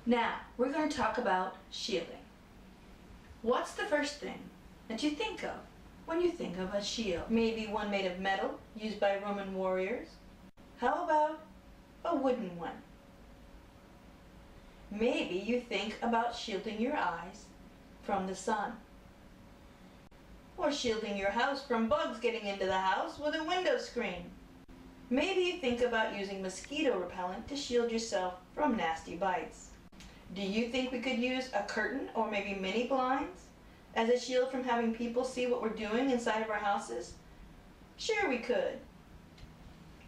Now, we're going to talk about shielding. What's the first thing that you think of when you think of a shield? Maybe one made of metal, used by Roman warriors. How about a wooden one? Maybe you think about shielding your eyes from the sun. Or shielding your house from bugs getting into the house with a window screen. Maybe you think about using mosquito repellent to shield yourself from nasty bites. Do you think we could use a curtain or maybe mini blinds as a shield from having people see what we're doing inside of our houses? Sure we could.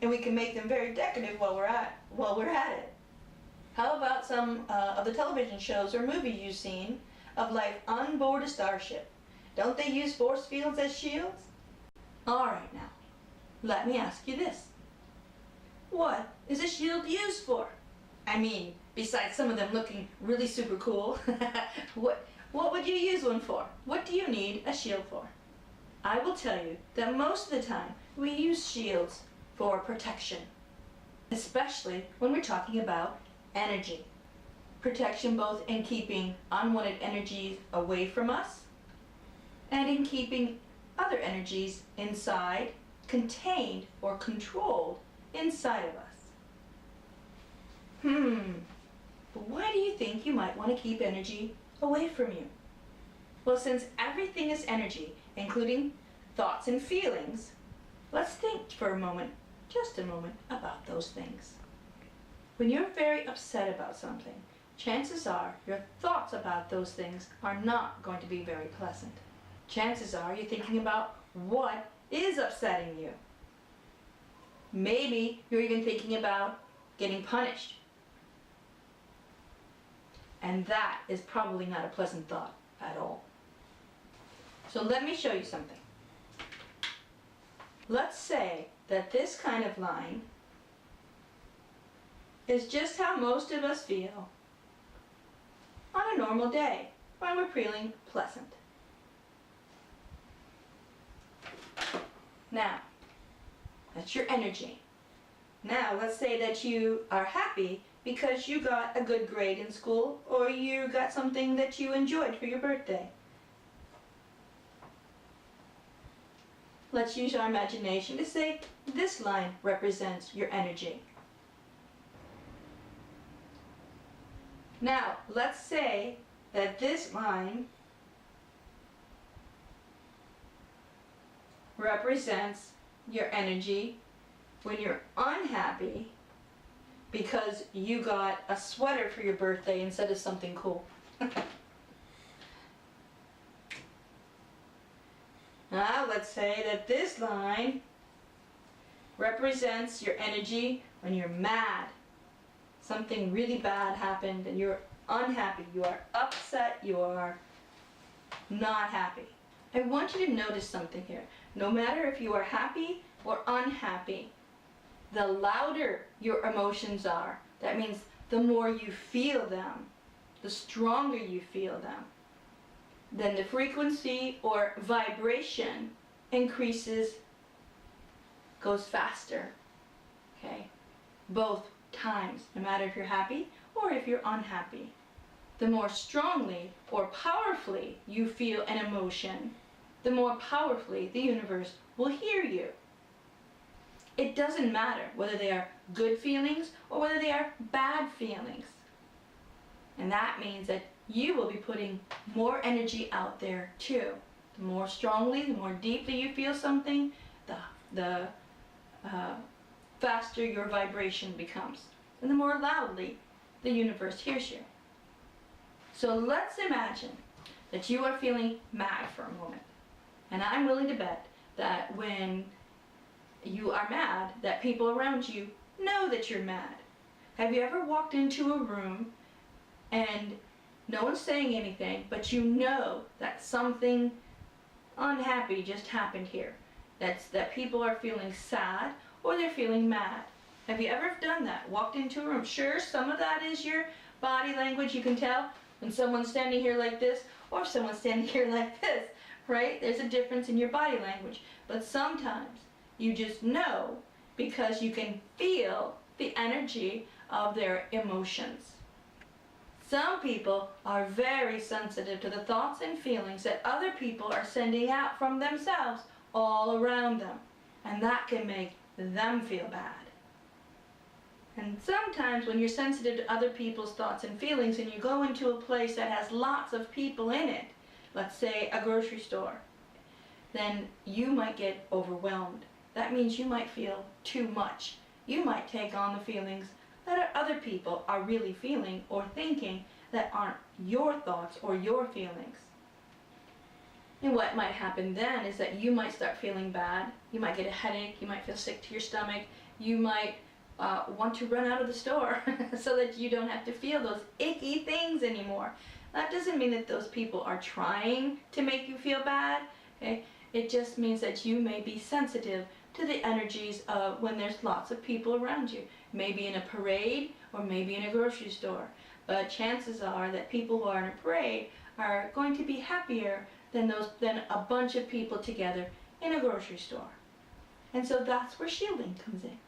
And we can make them very decorative while we're at it. How about some of the television shows or movies you've seen of life on board a starship? Don't they use force fields as shields? Alright now, let me ask you this. What is a shield used for? I mean, besides some of them looking really super cool, what would you use one for? What do you need a shield for? I will tell you that most of the time we use shields for protection, especially when we're talking about energy. Protection both in keeping unwanted energies away from us and in keeping other energies inside, contained or controlled inside of us. But why do you think you might want to keep energy away from you? Well, since everything is energy, including thoughts and feelings, let's think for a moment, just a moment, about those things. When you're very upset about something, chances are your thoughts about those things are not going to be very pleasant. Chances are you're thinking about what is upsetting you. Maybe you're even thinking about getting punished. And that is probably not a pleasant thought at all. So let me show you something. Let's say that this kind of line is just how most of us feel on a normal day when we're feeling pleasant. Now, that's your energy. Now, let's say that you are happy because you got a good grade in school or you got something that you enjoyed for your birthday. Let's use our imagination to say this line represents your energy. Now, let's say that this line represents your energy when you're unhappy because you got a sweater for your birthday instead of something cool. Now let's say that this line represents your energy when you're mad. Something really bad happened and you're unhappy, you are upset, you are not happy. I want you to notice something here. No matter if you are happy or unhappy, the louder your emotions are, that means the more you feel them, the stronger you feel them, then the frequency or vibration increases, goes faster, okay? Both times, no matter if you're happy or if you're unhappy. The more strongly or powerfully you feel an emotion, the more powerfully the universe will hear you. It doesn't matter whether they are good feelings or whether they are bad feelings. And that means that you will be putting more energy out there too. The more strongly, the more deeply you feel something, the faster your vibration becomes. And the more loudly the universe hears you. So let's imagine that you are feeling mad for a moment. And I'm willing to bet that when you are mad, that people around you know that you're mad. Have you ever walked into a room and no one's saying anything, but you know that something unhappy just happened here? That people are feeling sad or they're feeling mad. Have you ever done that? Walked into a room? Sure, some of that is your body language. You can tell when someone's standing here like this or someone's standing here like this, right? There's a difference in your body language. But sometimes you just know because you can feel the energy of their emotions. Some people are very sensitive to the thoughts and feelings that other people are sending out from themselves all around them, and that can make them feel bad. And sometimes when you're sensitive to other people's thoughts and feelings and you go into a place that has lots of people in it, let's say a grocery store, then you might get overwhelmed. That means you might feel too much. You might take on the feelings that other people are really feeling or thinking that aren't your thoughts or your feelings. And what might happen then is that you might start feeling bad. You might get a headache. You might feel sick to your stomach. You might want to run out of the store so that you don't have to feel those icky things anymore. That doesn't mean that those people are trying to make you feel bad. Okay? It just means that you may be sensitive to the energies of when there's lots of people around you. Maybe in a parade or maybe in a grocery store. But chances are that people who are in a parade are going to be happier than a bunch of people together in a grocery store. And so that's where shielding comes in.